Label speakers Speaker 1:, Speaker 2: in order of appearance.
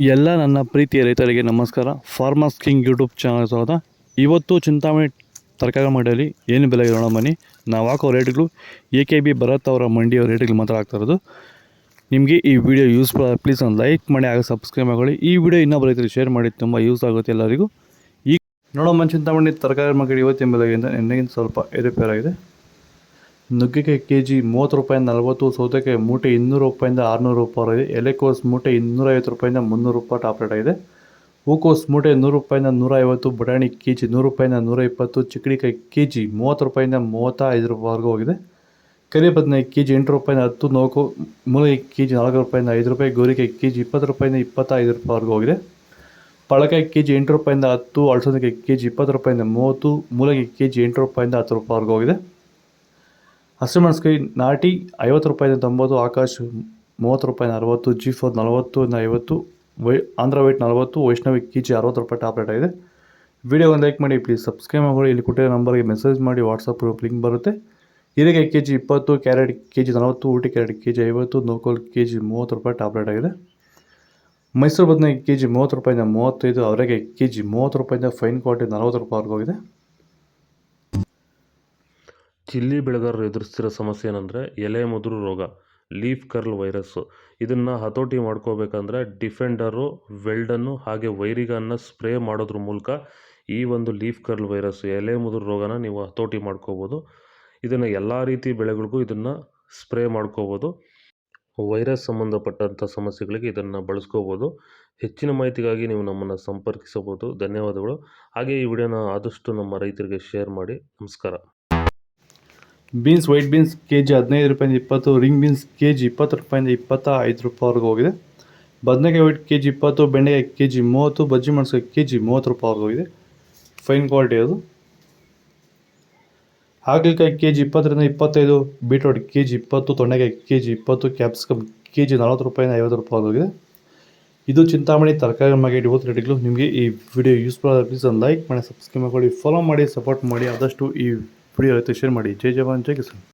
Speaker 1: ಎಲ್ಲ ನನ್ನ ಪ್ರೀತಿಯ ರೈತರಿಗೆ ನಮಸ್ಕಾರ. ಫಾರ್ಮರ್ಸ್ ಕಿಂಗ್ ಯೂಟ್ಯೂಬ್ ಚಾನಲ್ ಸ್ವಾಗತ. ಇವತ್ತು ಚಿಂತಾಮಣಿ ತರಕಾರಿ ಮಂಡಿಯಲ್ಲಿ ಏನು ಬೆಲೆ ಇರೋಣ ಬನ್ನಿ. ನಾವು ಹಾಕೋ ರೇಟ್ಗಳು AKB ಭರತ್ ಅವರ ಮಂಡಿಯ ರೇಟ್ಗಳು ಮಾತ್ರ ಆಗ್ತಾ ಇರೋದು. ನಿಮಗೆ ಈ ವಿಡಿಯೋ ಯೂಸ್ಫುಲ್ ಆಗಿ ಪ್ಲೀಸ್ ಒಂದು ಲೈಕ್ ಮಾಡಿ, ಆಗ ಸಬ್ಸ್ಕ್ರೈಬ್ ಮಾಡಿ. ಈ ವಿಡಿಯೋ ಇನ್ನೊಬ್ಬ ರೈತರಿಗೆ ಶೇರ್ ಮಾಡಿ, ತುಂಬ ಯೂಸ್ ಆಗುತ್ತೆ ಎಲ್ಲರಿಗೂ. ಈಗ ನೋಡೋಣ, ಚಿಂತಾಮಣಿ ತರಕಾರಿ ಮಂಡಿ ಇವತ್ತಿನ ಬೆಲೆಗಿಂತ ನಿನ್ನೆಗಿಂತ ಸ್ವಲ್ಪ ಏರುಪೇರಾಗಿದೆ. ನುಗ್ಗೆಕಾಯಿ ಕೆ ಜಿ 30 ರೂಪಾಯಿಂದ 40, ಸೌತೆಕಾಯಿ ಮೂಟೆ 200 ರೂಪಾಯಿಂದ 600 ರೂಪಾಯಿ, ಎಲೆಕೋಸು ಮೂಟೆ 250 ರೂಪಾಯಿಂದ 300 ರೂಪಾಯಿ ಟಾಪ್ ರೇಟ್ ಆಗಿದೆ. ಹೂಕೋಸು ಮೂಟೆ 100 ರೂಪಾಯಿಂದ 150, ಬಟಾಣಿ ಕೆ ಜಿ 100 ರೂಪಾಯಿಂದ 120, ಚಿಕ್ಕಡಿಕಾಯಿ ಕೆ ಜಿ 30 ರೂಪಾಯಿಂದ 35 ರೂಪಾಯಿವರೆಗೂ ಹೋಗಿದೆ. ಕರಿ ಬದನೆಕಾಯಿ ಕೆ ಜಿ 8 ರೂಪಾಯಿಂದ 10, ನೋಕು ಮೂಲಂಗಿ ಕೆ ಜಿ 4 ರೂಪಾಯಿಂದ 5 ರೂಪಾಯಿ, ಗೋರಿಕಾಯಿ ಕೆ ಜಿ 20 ರೂಪಾಯಿಂದ 25 ರೂಪಾಯಿವರೆಗೂ ಹೋಗಿದೆ. ಪಳಕಾಯಿ ಕೆ ಜಿ 8 ರೂಪಾಯಿಂದ 10, ಅಳಸಂದೆಕಾಯಿ ಕೆ ಜಿ 20 ರೂಪಾಯಿಂದ 30, ಮೂಲಂಗಿ ಕೆ ಜಿ 8 ರೂಪಾಯಿಂದ 10 ರೂಪಾಯಿವರೆಗೂ ಹೋಗಿದೆ. ಹಸಿಮೆಣಸಿನಕಾಯಿ ನಾಟಿ 50 ರೂಪಾಯಿಂದ 90, ಆಕಾಶ್ 30 ರೂಪಾಯಿಂದ 60, G4 40 ಇಂದ 50, Andhra white 40, Vaishnavi K G 60 ರೂಪಾಯಿ ಟಾಪ್ ರೇಟ್ ಆಗಿದೆ. ವಿಡಿಯೋಗೊಂದು ಲೈಕ್ ಮಾಡಿ, ಪ್ಲೀಸ್ ಸಬ್ಸ್ಕ್ರೈಬ್ ಮಾಡಿ. ಇಲ್ಲಿ ಕೊಟ್ಟಿರೋ ನಂಬರ್ಗೆ ಮೆಸೇಜ್ ಮಾಡಿ, ವಾಟ್ಸಪ್ ಗ್ರೂಪ್ ಲಿಂಕ್ ಬರುತ್ತೆ. ಹೀರೆಕಾಯಿ K G 20, carrot K G 40, Ooty carrot K G 50, knol khol K G 30 ರೂಪಾಯಿ ಟಾಪ್ ರೇಟ್ ಆಗಿದೆ. ಮೈಸೂರು ಬದನೆಕಾಯಿ ಕೆ ಜಿ 30 ರೂಪಾಯಿಂದ 35, ಅವರೆಕಾಯಿ ಕೆ ಜಿ 30 ರೂಪಾಯಿಂದ ಫೈನ್ ಕ್ವಾಲಿಟಿ 40 ರೂಪಾಯಿವರೆಗೂ ಹೋಗಿದೆ.
Speaker 2: ಚಿಲ್ಲಿ ಬೆಳೆಗಾರರು ಎದುರಿಸ್ತಿರೋ ಸಮಸ್ಯೆ ಏನಂದರೆ ಎಲೆ ಮುದುರು ರೋಗ, ಲೀಫ್ ಕರ್ಲ್ ವೈರಸ್ಸು. ಇದನ್ನು ಹತೋಟಿ ಮಾಡ್ಕೋಬೇಕಂದ್ರೆ ಡಿಫೆಂಡರು, ವೆಲ್ಡನ್ನು ಹಾಗೆ ವೈರಿಗನ್ನು ಸ್ಪ್ರೇ ಮಾಡೋದ್ರ ಮೂಲಕ ಈ ಒಂದು ಲೀಫ್ ಕರ್ಲ್ ವೈರಸ್ಸು, ಎಲೆ ಮುದುರು ರೋಗನ ನೀವು ಹತೋಟಿ ಮಾಡ್ಕೋಬೋದು. ಇದನ್ನು ಎಲ್ಲ ರೀತಿ ಬೆಳೆಗಳಿಗೂ ಇದನ್ನು ಸ್ಪ್ರೇ ಮಾಡ್ಕೋಬೋದು. ವೈರಸ್ ಸಂಬಂಧಪಟ್ಟಂಥ ಸಮಸ್ಯೆಗಳಿಗೆ ಇದನ್ನು ಬಳಸ್ಕೋಬೋದು. ಹೆಚ್ಚಿನ ಮಾಹಿತಿಗಾಗಿ ನೀವು ನಮ್ಮನ್ನು ಸಂಪರ್ಕಿಸಬಹುದು. ಧನ್ಯವಾದಗಳು. ಹಾಗೆ ಈ ವಿಡಿಯೋನ ಆದಷ್ಟು ನಮ್ಮ ರೈತರಿಗೆ ಶೇರ್ ಮಾಡಿ. ನಮಸ್ಕಾರ.
Speaker 1: Beans white beans K G 15 ರೂಪಾಯಿಂದ 20, ರಿಂಗ್ ಬೀನ್ಸ್ ಕೆ ಜಿ 20 ರೂಪಾಯಿಂದ 25 ರೂಪಾಯಿವರೆಗೂ ಹೋಗಿದೆ. ಬದನೆಕಾಯಿ ವೈಟ್ ಕೆ ಜಿ 20, ಬೆಂಡೆಕಾಯಿ ಕೆ ಜಿ 30, ಬಜ್ಜಿ ಮೆಣಸಿನಕಾಯಿ ಕೆ ಜಿ 30 ರೂಪಾಯಿವರೆಗೂ ಹೋಗಿದೆ. ಫೈನ್ ಕ್ವಾಲಿಟಿ ಅದು. ಹಾಗಲಕಾಯಿ ಕೆ ಜಿ 20ರಿಂದ 25, ಬೀಟ್ರೋಟ್ ಕೆ ಜಿ 20, ತೊಂಡೆಕಾಯಿ K G 20, capsicum K G 40 ರೂಪಾಯಿಂದ 50 ರೂಪಾಯಿವರೆಗೂ ಹೋಗಿದೆ. ಇದು ಚಿಂತಾಮಣಿ ತರಕಾರಿ ಮಾರ್ಕೆಟ್ ಇವತ್ತು ರೇಟ್ಗಳು. ನಿಮಗೆ ಈ ವಿಡಿಯೋ ಯೂಸ್ಫುಲ್ ಆದ ಪ್ಲೀಸ್ ಒಂದು ಲೈಕ್ ಮಾಡಿ, ಸಬ್ಸ್ಕ್ರೈಬ್ ಮಾಡಿ, ಫಾಲೋ ಮಾಡಿ, ಸಪೋರ್ಟ್ ಮಾಡಿ. ಆದಷ್ಟು ಈ ವಿಡಿಯೋ ಶೇರ್ ಮಾಡಿ. ಜೈ ಜವಾನ್, ಜೈ ಕಿಸಾನ್.